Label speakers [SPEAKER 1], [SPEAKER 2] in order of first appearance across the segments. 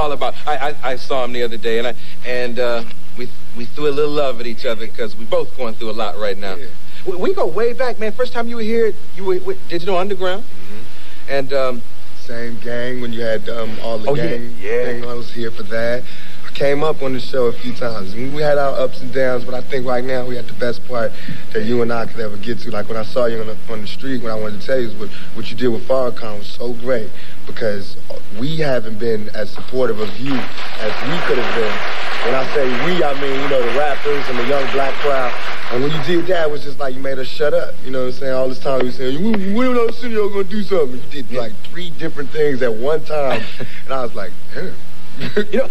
[SPEAKER 1] all about. I saw him the other day, and we threw a little love at each other because we both going through a lot right now. Yeah. We go way back, man. First time you were here, you were with Digital Underground, and
[SPEAKER 2] same gang when you had all the gang thing. I was here for that. I came up on the show a few times. We had our ups and downs, but I think right now we had the best part that you and I could ever get to. Like when I saw you on the street, what I wanted to tell you is what you did with Farrakhan was so great because we haven't been as supportive of you as we could have been. When I say we, I mean, you know, the rappers and the young black crowd. And when you did that, it was just like you made us shut up. You know what I'm saying? All this time you were saying, when are the studio going to do something? You did like 3 different things at one time. And I was like, damn.
[SPEAKER 1] You know,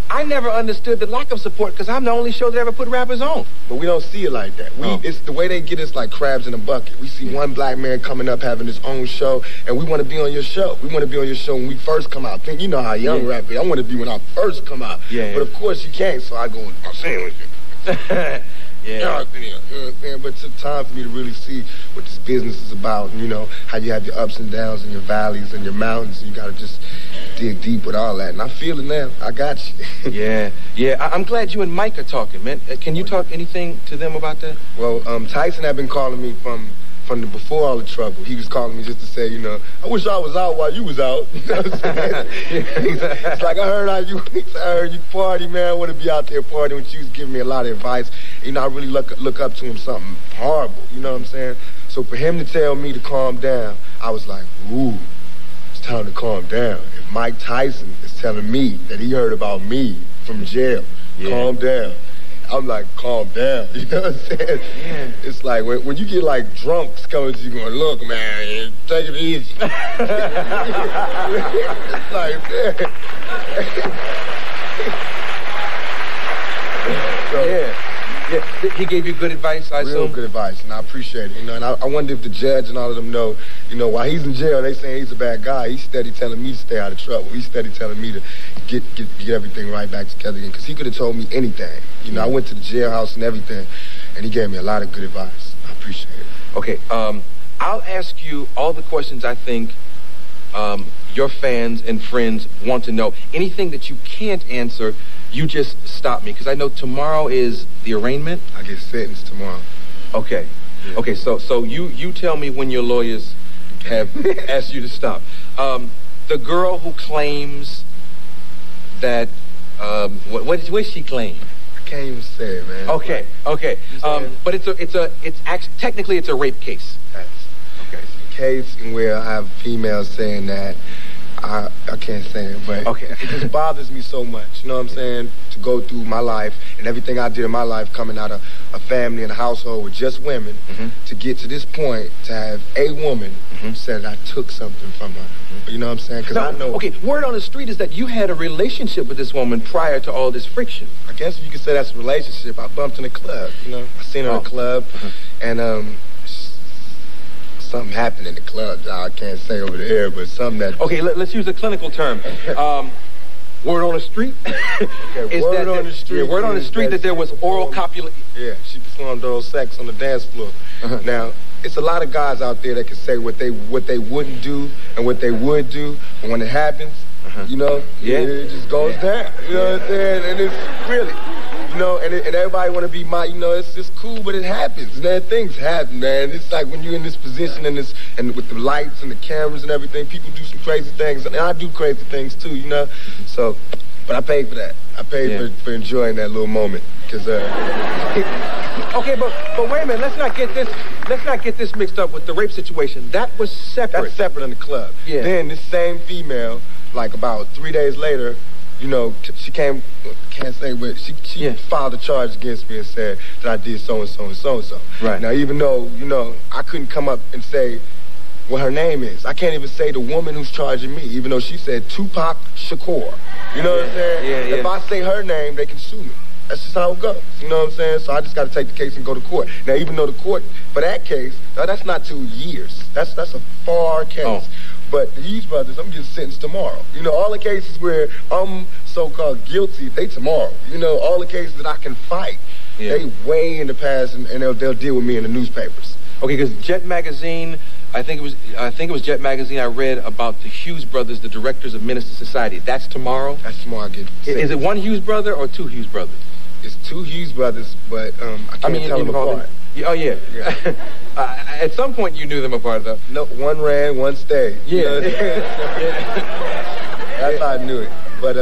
[SPEAKER 1] I never understood the lack of support because I'm the only show that ever put rappers on.
[SPEAKER 2] But we don't see it like that. It's the way they get us like crabs in a bucket. We see one black man coming up having his own show, and we want to be on your show. We want to be on your show when we first come out. You know how young rap is. I want to be when I first come out. Yeah. But of course you can't, so I go, I'm saying with you. You know what I'm saying? But it took time for me to really see what this business is about, and, you know, how you have your ups and downs and your valleys and your mountains, and you got to just dig deep with all that. And I feel it now. I got you.
[SPEAKER 1] Yeah. I'm glad you and Mike are talking, man. Can you talk anything to them about that?
[SPEAKER 2] Well, Tyson had been calling me from before all the trouble. He was calling me just to say, you know, I wish I was out while you was out. You know what I'm saying? It's like, I heard you party, man. I want to be out there partying with you. He was giving me a lot of advice. You know, I really look up to him something horrible. You know what I'm saying? So for him to tell me to calm down, I was like, ooh, it's time to calm down. If Mike Tyson is telling me that he heard about me from jail, calm down. I'm like, calm down. You know what I'm saying? Yeah. It's like when you get like drunks coming to you going, look, man, take it easy. It's like, man.
[SPEAKER 1] So, yeah. He gave you good advice, I assume?
[SPEAKER 2] Real good advice, and I appreciate it. You know, and I wonder if the judge and all of them know, you know, while he's in jail, they saying he's a bad guy. He's steady telling me to stay out of trouble. He's steady telling me to get everything right back together again. Because he could have told me anything. You know, I went to the jailhouse and everything, and he gave me a lot of good advice. I appreciate it.
[SPEAKER 1] Okay, I'll ask you all the questions I think your fans and friends want to know. Anything that you can't answer, you just stop me, because I know tomorrow is the arraignment.
[SPEAKER 2] I get sentenced tomorrow.
[SPEAKER 1] Okay. Yeah. Okay, so you tell me when your lawyers have asked you to stop. The girl who claims that, what did she claim?
[SPEAKER 2] I can't even say it, man.
[SPEAKER 1] Okay. But technically it's a rape case.
[SPEAKER 2] Okay. It's a case in where I have females saying that. I can't say it, but it just bothers me so much, you know what I'm saying, to go through my life and everything I did in my life coming out of a family and a household with just women, to get to this point to have a woman say that I took something from her. You know what I'm saying? Because I know...
[SPEAKER 1] Okay, word on the street is that you had a relationship with this woman prior to all this friction.
[SPEAKER 2] I guess you could say that's a relationship. I bumped in a club, you know. I seen her in a club, and something happened in the club. I can't say over the air, but something that...
[SPEAKER 1] Okay, let's use a clinical term. Word on the street?
[SPEAKER 2] Okay, word on the street.
[SPEAKER 1] Yeah, word on the street that there was oral copulation.
[SPEAKER 2] Yeah, she performed oral sex on the dance floor. Now, it's a lot of guys out there that can say what they wouldn't do and what they would do, and when it happens, you know, it just goes down. You know what I'm saying? And it's really... You know, and everybody want to be you know, it's just cool, but it happens, man. Things happen, man. It's like when you're in this position and with the lights and the cameras and everything, people do some crazy things, and I do crazy things too, you know. So, but I paid for that. I paid for enjoying that little moment, because.
[SPEAKER 1] Okay, but wait a minute. Let's not get this mixed up with the rape situation. That was separate.
[SPEAKER 2] That's separate in the club. Yeah. Then this same female, like about 3 days later, you know, she can't say, but she filed a charge against me and said that I did so-and-so and so-and-so.
[SPEAKER 1] Right.
[SPEAKER 2] Now, even though, you know, I couldn't come up and say what her name is. I can't even say the woman who's charging me, even though she said Tupac Shakur. You know what I'm saying? If I say her name, they can sue me. That's just how it goes. You know what I'm saying? So I just got to take the case and go to court. Now, even though the court, for that case, that's not 2 years. That's a far case. Oh. But these brothers, I'm getting sentenced tomorrow. You know, all the cases where I'm so-called guilty, they tomorrow. You know, all the cases that I can fight, they way in the past, and they'll deal with me in the newspapers.
[SPEAKER 1] Okay, because Jet Magazine I think it was Jet Magazine. I read about the Hughes brothers, the directors of Menace to Society. That's tomorrow.
[SPEAKER 2] That's tomorrow.
[SPEAKER 1] Is it one Hughes brother or two Hughes brothers?
[SPEAKER 2] It's two Hughes brothers, but I can't tell them apart.
[SPEAKER 1] Oh yeah. At some point you knew them apart, though.
[SPEAKER 2] No, one ran, one stayed.
[SPEAKER 1] Yeah.
[SPEAKER 2] That's how I knew it. But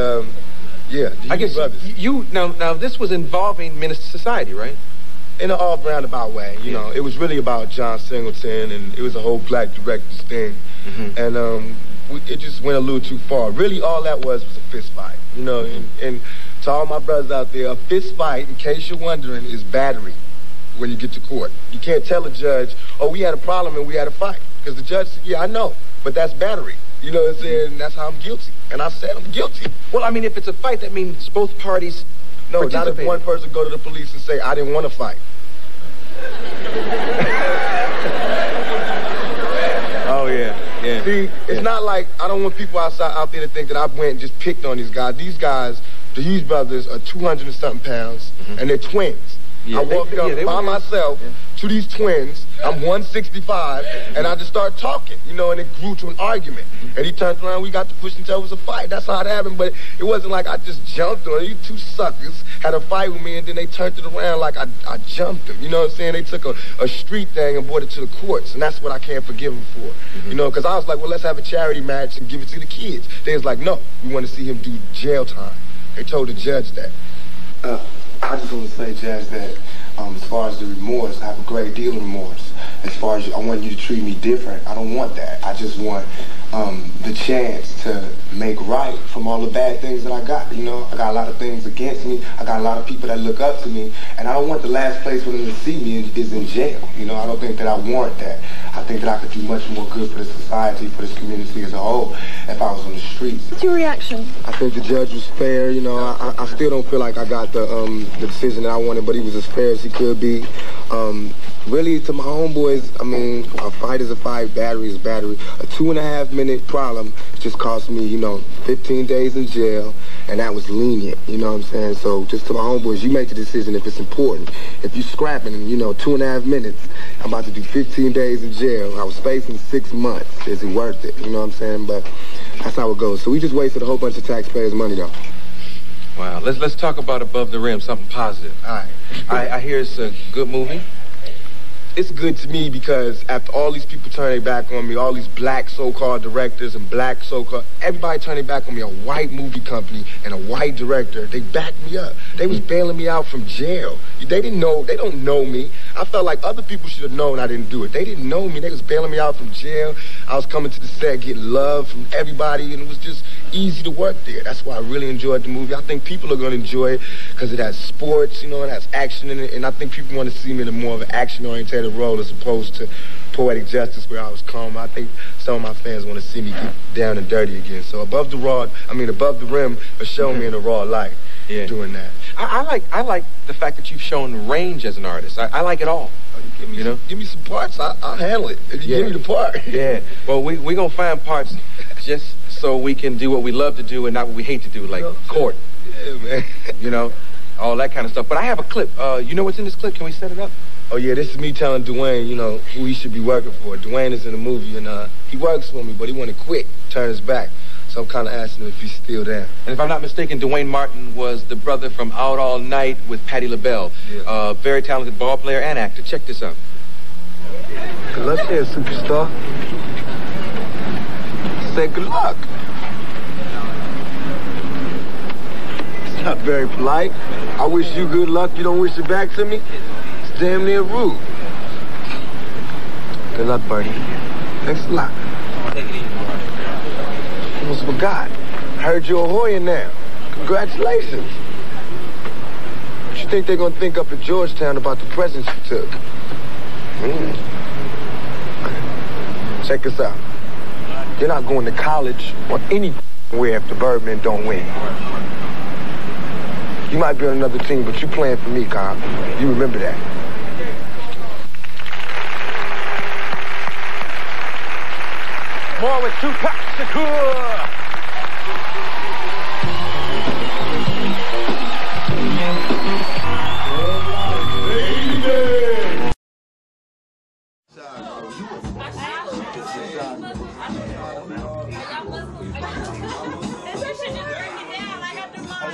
[SPEAKER 2] yeah,
[SPEAKER 1] I guess
[SPEAKER 2] brothers.
[SPEAKER 1] you now this was involving Menace to Society, right?
[SPEAKER 2] In an all-roundabout way, you know. It was really about John Singleton, and it was a whole black directors thing. And it just went a little too far. Really, all that was a fist fight, you know. And to all my brothers out there, a fist fight, in case you're wondering, is battery when you get to court. You can't tell a judge, oh, we had a problem and we had a fight. Because the judge said, yeah, I know, but that's battery. You know what I'm saying? And that's how I'm guilty. And I said I'm guilty.
[SPEAKER 1] Well, I mean, if it's a fight, that means both parties
[SPEAKER 2] No, not if one person go to the police and say, I didn't want to fight.
[SPEAKER 1] Oh, yeah.
[SPEAKER 2] See, it's not like, I don't want people out there to think that I went and just picked on these guys. These guys, the Hughes brothers, are 200 and something pounds, and they're twins. I walked up by myself to these twins. I'm 165, and I just started talking, you know, and it grew to an argument. And he turned around, we got to push until it was a fight. That's how it happened, but it wasn't like I just jumped on it. You two suckers had a fight with me, and then they turned it around like I jumped them. You know what I'm saying? They took a street thing and brought it to the courts, and that's what I can't forgive them for. You know, because I was like, well, let's have a charity match and give it to the kids. They was like, no, we want to see him do jail time. They told the judge that.
[SPEAKER 3] I just want to say, Jazz, that as far as the remorse, I have a great deal of remorse. As far as I want you to treat me different, I don't want that. I just want the chance to make right from all the bad things that I got. You know, I got a lot of things against me. I got a lot of people that look up to me, and I don't want the last place for them to see me is in jail. You know, I don't think that I warrant that. I think that I could do much more good for the society, for this community as a whole, if I was on the streets.
[SPEAKER 4] What's your reaction?
[SPEAKER 2] I think the judge was fair. You know, I still don't feel like I got the decision that I wanted, but he was as fair as he could be. Really, to my homeboys, I mean, a fight is a fight, battery is battery. A 2.5-minute problem just cost me, you know, 15 days in jail, and that was lenient, you know what I'm saying? So just to my homeboys, you make the decision if it's important. If you scrapping, you know, 2.5 minutes, I'm about to do 15 days in jail. I was facing 6 months. Is it worth it? You know what I'm saying? But that's how it goes. So we just wasted a whole bunch of taxpayers' money, though.
[SPEAKER 1] Wow. Let's talk about Above the Rim, something positive.
[SPEAKER 2] All right.
[SPEAKER 1] I hear it's a good movie.
[SPEAKER 2] It's good to me because after all these people turning their back on me, all these black so-called directors and black so-called, everybody turning back on me, a white movie company and a white director, they backed me up. They was bailing me out from jail. They didn't know, they don't know me. I felt like other people should have known I didn't do it. They didn't know me. They was bailing me out from jail. I was coming to the set, getting love from everybody, and it was just easy to work there. That's why I really enjoyed the movie. I think people are going to enjoy it because it has sports, you know, it has action in it, and I think people want to see me in a more of an action-oriented role as opposed to poetic justice where I was calm. I think some of my fans want to see me get down and dirty again. So Above the Rim is showing me in a raw light doing that.
[SPEAKER 1] I like the fact that you've shown range as an artist. I like it all.
[SPEAKER 2] Give me some parts, I'll handle it. If you give me the part.
[SPEAKER 1] Yeah. Well, we gonna find parts just so we can do what we love to do and not what we hate to do, like court.
[SPEAKER 2] Yeah, man.
[SPEAKER 1] You know, all that kind of stuff. But I have a clip. You know what's in this clip? Can we set it up?
[SPEAKER 2] Oh, yeah, this is me telling Dwayne, you know, who he should be working for. Dwayne is in the movie, and he works for me, but he want to quit, turn his back. So I'm kind of asking him if he's still there.
[SPEAKER 1] And if I'm not mistaken, Dwayne Martin was the brother from Out All Night with Patti LaBelle. Yeah. Very talented ball player and actor. Check this out.
[SPEAKER 2] Good luck there, superstar. Say good luck. It's not very polite. I wish you good luck. You don't wish it back to me? It's damn near rude. Good luck, buddy. Thanks a lot. Almost forgot. Heard you're a Hoya now. Congratulations. What you think they're gonna think up at Georgetown about the presents you took? Check this out. You're not going to college or anywhere if the Birdmen don't win. You might be on another team, but you playing for me, Kyle. You remember that.
[SPEAKER 1] More with Tupac Shakur.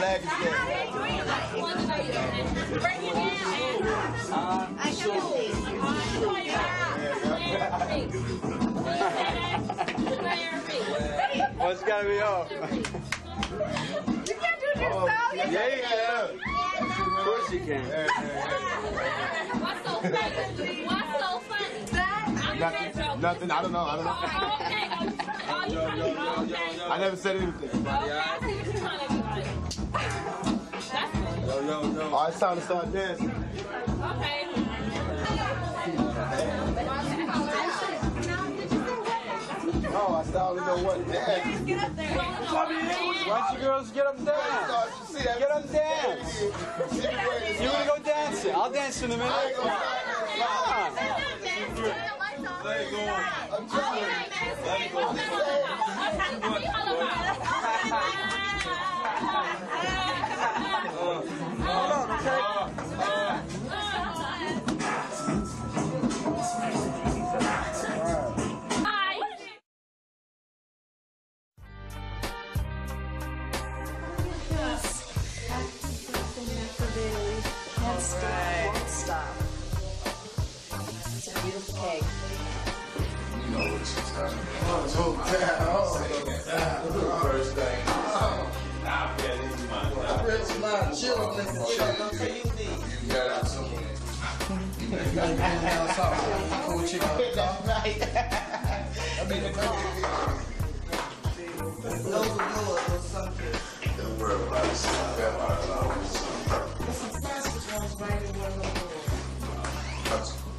[SPEAKER 2] bag is there?
[SPEAKER 4] What's gotta be off?
[SPEAKER 5] You can't do this yourself.
[SPEAKER 4] Yeah, you can. Of course you can.
[SPEAKER 5] What's so funny? What's so funny?
[SPEAKER 2] Nothing. I don't know.
[SPEAKER 5] Oh, okay.
[SPEAKER 2] I never said anything.
[SPEAKER 5] Okay, I see what you're trying to do. That's cool.
[SPEAKER 2] Yo. Oh, it's time to start dancing.
[SPEAKER 5] Okay.
[SPEAKER 2] Oh, I still don't know what dance.
[SPEAKER 5] Get up there.
[SPEAKER 4] Why don't you girls get up and dance? Get up and dance. You wanna go dancing? I'll dance in a minute. Come on.
[SPEAKER 2] Let it go. I'm trying. Let it
[SPEAKER 6] Can't stop, won't stop. It's a beautiful cake.
[SPEAKER 3] You know what she's talking about.
[SPEAKER 2] First thing. Chill, nigga. You got something. Don't worry about it. That's cool.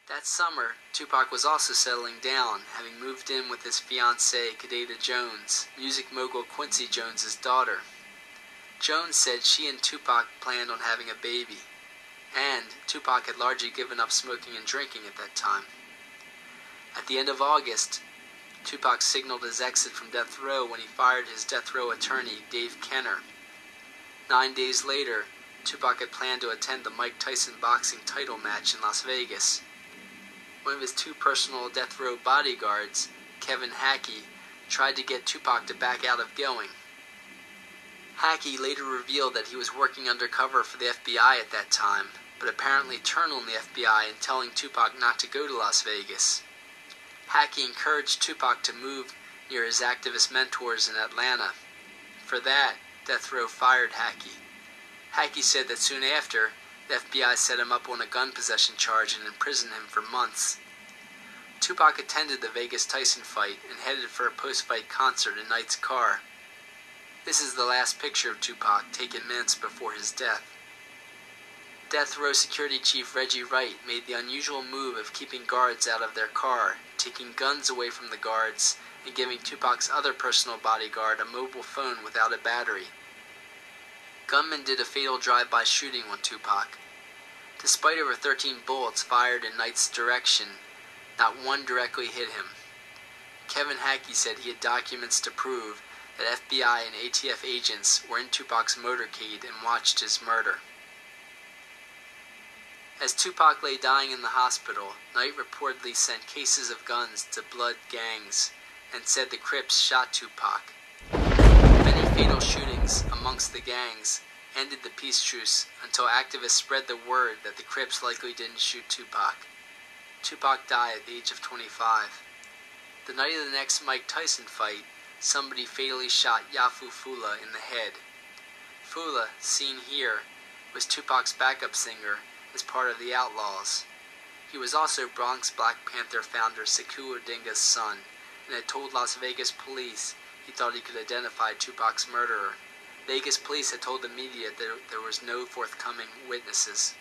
[SPEAKER 7] That summer, Tupac was also settling down, having moved in with his fiancée, Kadeta Jones, music mogul Quincy Jones's daughter. Jones said she and Tupac planned on having a baby, and Tupac had largely given up smoking and drinking at that time. At the end of August, Tupac signaled his exit from death row when he fired his death row attorney, Dave Kenner. 9 days later, Tupac had planned to attend the Mike Tyson boxing title match in Las Vegas. One of his two personal death row bodyguards, Kevin Hackey, tried to get Tupac to back out of going. Hackey later revealed that he was working undercover for the FBI at that time, but apparently turned on the FBI in telling Tupac not to go to Las Vegas. Hackey encouraged Tupac to move near his activist mentors in Atlanta. For that, death row fired Hackey. Hackey said that soon after, the FBI set him up on a gun possession charge and imprisoned him for months. Tupac attended the Vegas Tyson fight and headed for a post-fight concert in Knight's car. This is the last picture of Tupac taken minutes before his death. Death Row Security Chief Reggie Wright made the unusual move of keeping guards out of their car, taking guns away from the guards, and giving Tupac's other personal bodyguard a mobile phone without a battery. Gunmen did a fatal drive-by shooting on Tupac. Despite over 13 bullets fired in Knight's direction, not one directly hit him. Kevin Hackey said he had documents to prove that FBI and ATF agents were in Tupac's motorcade and watched his murder. As Tupac lay dying in the hospital, Knight reportedly sent cases of guns to blood gangs and said the Crips shot Tupac. Many fatal shootings amongst the gangs ended the peace truce until activists spread the word that the Crips likely didn't shoot Tupac. Tupac died at the age of 25. The night of the next Mike Tyson fight, somebody fatally shot Yafu Fula in the head. Fula, seen here, was Tupac's backup singer as part of the Outlaws. He was also Bronx Black Panther founder Sekou Odinga's son, and had told Las Vegas police he thought he could identify Tupac's murderer. Vegas police had told the media that there was no forthcoming witnesses.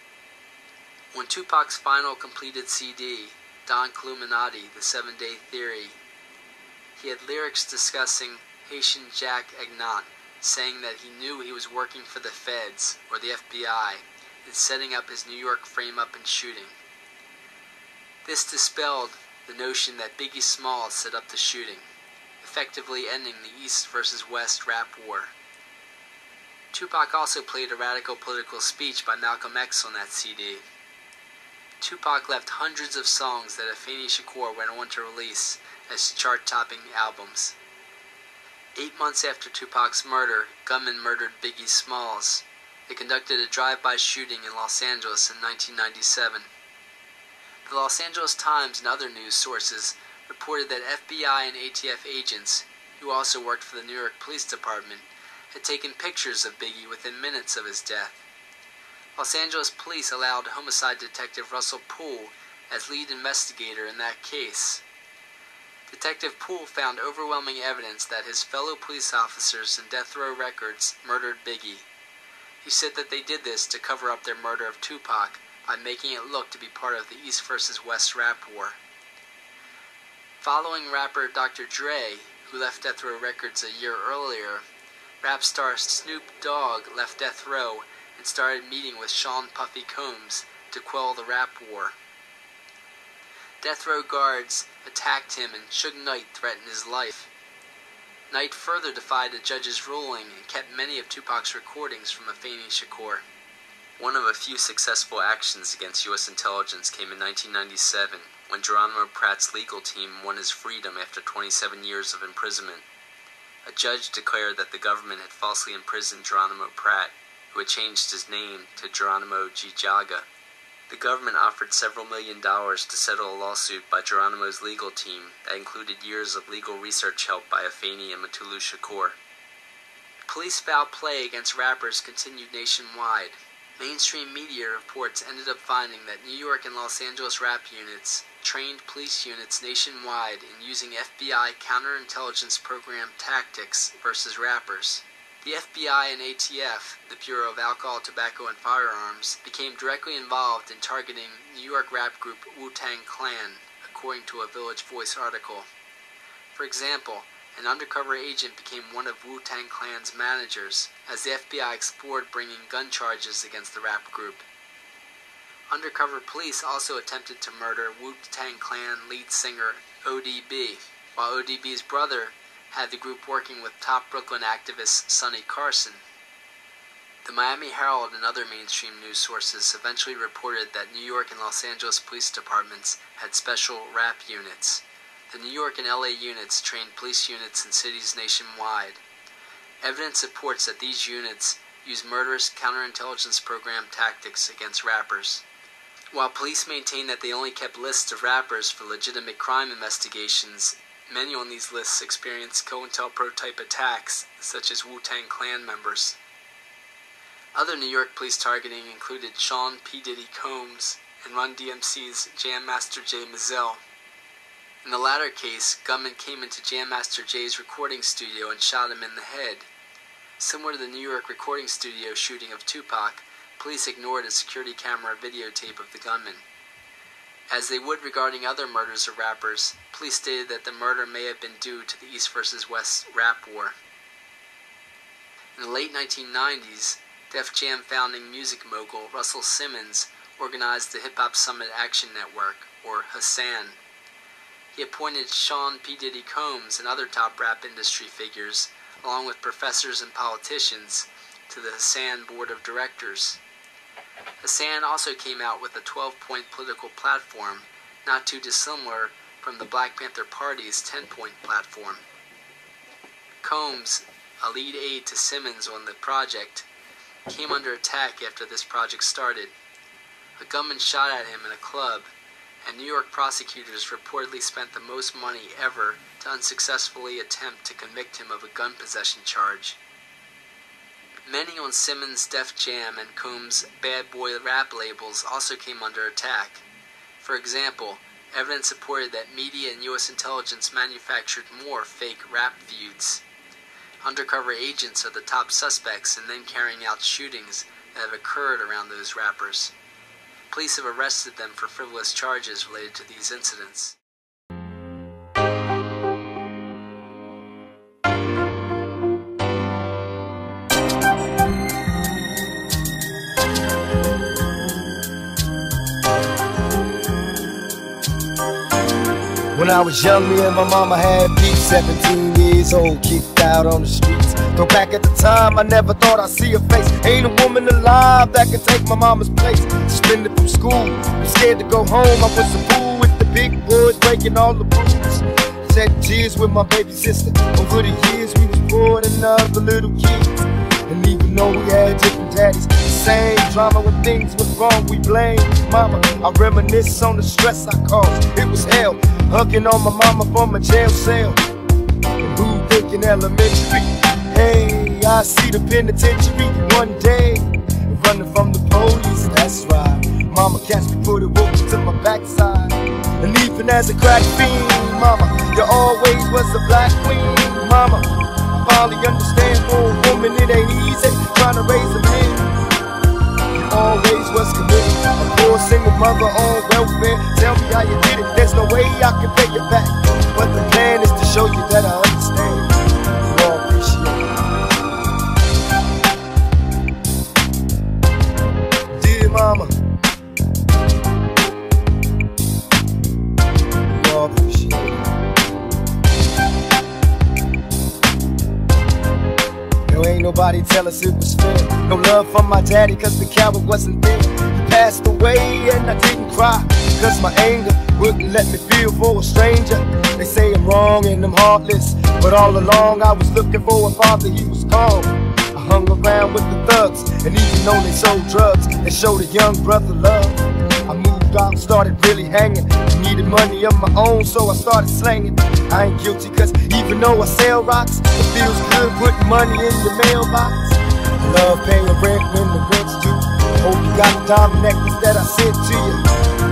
[SPEAKER 7] On Tupac's final completed CD, Don Columinati, The 7-Day Theory, he had lyrics discussing Haitian Jack Agnat, saying that he knew he was working for the feds, or the FBI, in setting up his New York frame-up and shooting. This dispelled the notion that Biggie Smalls set up the shooting, effectively ending the East versus West rap war. Tupac also played a radical political speech by Malcolm X on that CD. Tupac left hundreds of songs that Afeni Shakur went on to release as chart-topping albums. 8 months after Tupac's murder, gunmen murdered Biggie Smalls. They conducted a drive-by shooting in Los Angeles in 1997. The Los Angeles Times and other news sources reported that FBI and ATF agents, who also worked for the New York Police Department, had taken pictures of Biggie within minutes of his death. Los Angeles police allowed homicide detective Russell Poole as lead investigator in that case. Detective Poole found overwhelming evidence that his fellow police officers in death row records murdered Biggie. He said that they did this to cover up their murder of Tupac by making it look to be part of the East versus West rap war. Following rapper Dr. Dre, who left death row records a year earlier, rap star Snoop Dogg left death row and started meeting with Sean Puffy Combs to quell the rap war. Death row guards attacked him and Suge Knight threatened his life. Knight further defied the judge's ruling and kept many of Tupac's recordings from Afeni Shakur. One of a few successful actions against U.S. intelligence came in 1997, when Geronimo Pratt's legal team won his freedom after 27 years of imprisonment. A judge declared that the government had falsely imprisoned Geronimo Pratt, who had changed his name to Geronimo Gijaga. The government offered several $1 million to settle a lawsuit by Geronimo's legal team that included years of legal research help by Afeni and Mutulu Shakur. Police foul play against rappers continued nationwide. Mainstream media reports ended up finding that New York and Los Angeles rap units trained police units nationwide in using FBI counterintelligence program tactics versus rappers. The FBI and ATF, the Bureau of Alcohol, Tobacco, and Firearms, became directly involved in targeting New York rap group Wu-Tang Clan, according to a Village Voice article. For example, an undercover agent became one of Wu-Tang Clan's managers, as the FBI explored bringing gun charges against the rap group. Undercover police also attempted to murder Wu-Tang Clan lead singer ODB, while ODB's brother had the group working with top Brooklyn activist Sonny Carson. The Miami Herald and other mainstream news sources eventually reported that New York and Los Angeles police departments had special rap units. The New York and LA units trained police units in cities nationwide. Evidence supports that these units use murderous counterintelligence program tactics against rappers. While police maintain that they only kept lists of rappers for legitimate crime investigations, many on these lists experienced COINTELPRO-type attacks, such as Wu-Tang Clan members. Other New York police targeting included Sean P. Diddy Combs and Run DMC's Jam Master Jay Mazel. In the latter case, gunmen came into Jam Master Jay's recording studio and shot him in the head. Similar to the New York recording studio shooting of Tupac, police ignored a security camera videotape of the gunman. As they would regarding other murders of rappers, police stated that the murder may have been due to the East versus West rap war. In the late 1990s, Def Jam founding music mogul Russell Simmons organized the Hip Hop Summit Action Network, or Hassan. He appointed Sean P. Diddy Combs and other top rap industry figures, along with professors and politicians, to the Hassan Board of Directors. Hassan also came out with a 12-point political platform, not too dissimilar from the Black Panther Party's 10-point platform. Combs, a lead aide to Simmons on the project, came under attack after this project started. A gunman shot at him in a club, and New York prosecutors reportedly spent the most money ever to unsuccessfully attempt to convict him of a gun possession charge. Many on Simmons' Def Jam and Combs' Bad Boy rap labels also came under attack. For example, evidence supported that media and U.S. intelligence manufactured more fake rap feuds. Undercover agents are the top suspects in then carrying out shootings that have occurred around those rappers. Police have arrested them for frivolous charges related to these incidents.
[SPEAKER 2] When I was young, me and my mama had beef. 17 years old, kicked out on the streets. Though back at the time, I never thought I'd see her face. Ain't a woman alive that could take my mama's place. Suspended from school, I'm scared to go home. I was a fool with the big boys, breaking all the rules. Shed tears with my baby sister. Over the years, we was born and other little kids. And even though we had different daddies, the same drama when things went wrong, we blame mama. I reminisce on the stress I caused. It was hell, hugging on my mama from a jail cell. And who thinking elementary? Hey, I see the penitentiary one day. Running from the police, that's right. Mama catch me, put a rope to my backside. And even as a crack fiend, mama, you always was a black queen, mama. Finally understand for a woman it ain't easy trying to raise a man. You always was committed, a poor single mother on welfare. Tell me how you did it, there's no way I can pay you back. But the plan is to show you that I understand. You all appreciate it. Dear mama, you all appreciate it. Ain't nobody tell us it was fair. No love from my daddy cause the coward wasn't there. He passed away and I didn't cry cause my anger wouldn't let me feel for a stranger. They say I'm wrong and I'm heartless, but all along I was looking for a father, he was calm. I hung around with the thugs, and even though they sold drugs, they showed a young brother love. I moved out, started really hanging. Needed money of my own, so I started slanging. I ain't guilty, cause even though I sell rocks, it feels good putting money in your mailbox. I love paying rent when the rent's due. Hope you got the diamond necklace that I sent to you.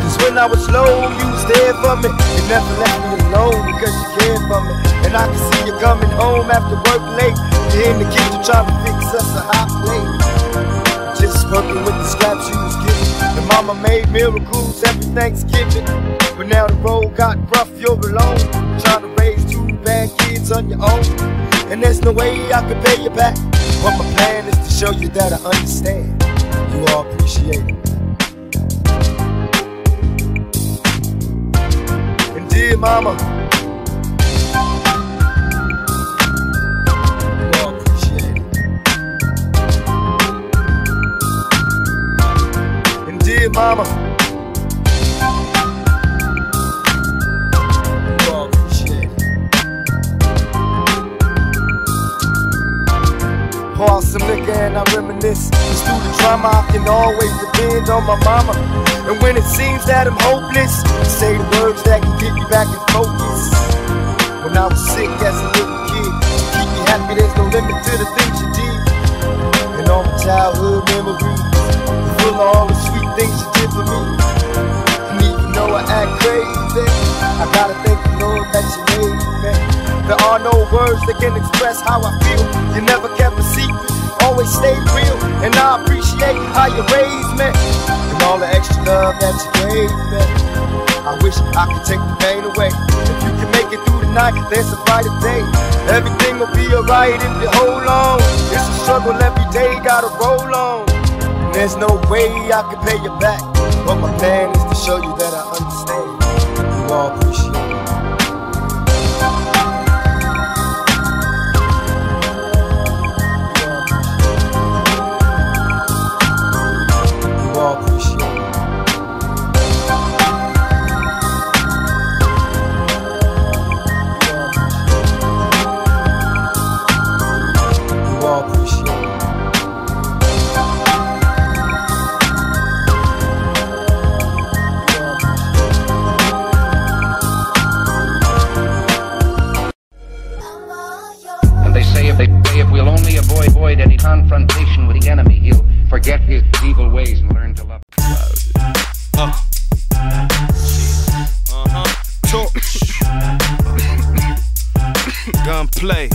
[SPEAKER 2] Cause when I was low, you was there for me. You never left me alone because you cared for me. And I can see you coming home after work late. You're in the kitchen trying to fix us a hot plate. Just working with the scraps you was given. And mama made miracles every Thanksgiving. But now the road got rough, you're alone, trying to raise 2 bad kids on your own. And there's no way I can pay you back. But my plan is to show you that I understand. You all appreciate it. And dear mama, you all appreciate it. And dear mama, pour out some liquor and I reminisce. Cause through the drama I can always depend on my mama. And when it seems that I'm hopeless, I say the words that can get me back in focus. When I was sick as a little kid, to keep me happy there's no limit to the things you did. And all my childhood memories, full of all the sweet things you did for me. And even though I act crazy, I gotta thank the Lord that you made me. There are no words that can express how I feel. You never kept a secret, always stayed real. And I appreciate how you raised me, and all the extra love that you gave me. I wish I could take the pain away. If you can make it through the night, there's a brighter day. Everything will be alright if you hold on. It's a struggle every day, gotta roll on. And there's no way I can pay you back, but my plan is to show you that I understand. You all appreciate it.
[SPEAKER 8] Gunplay.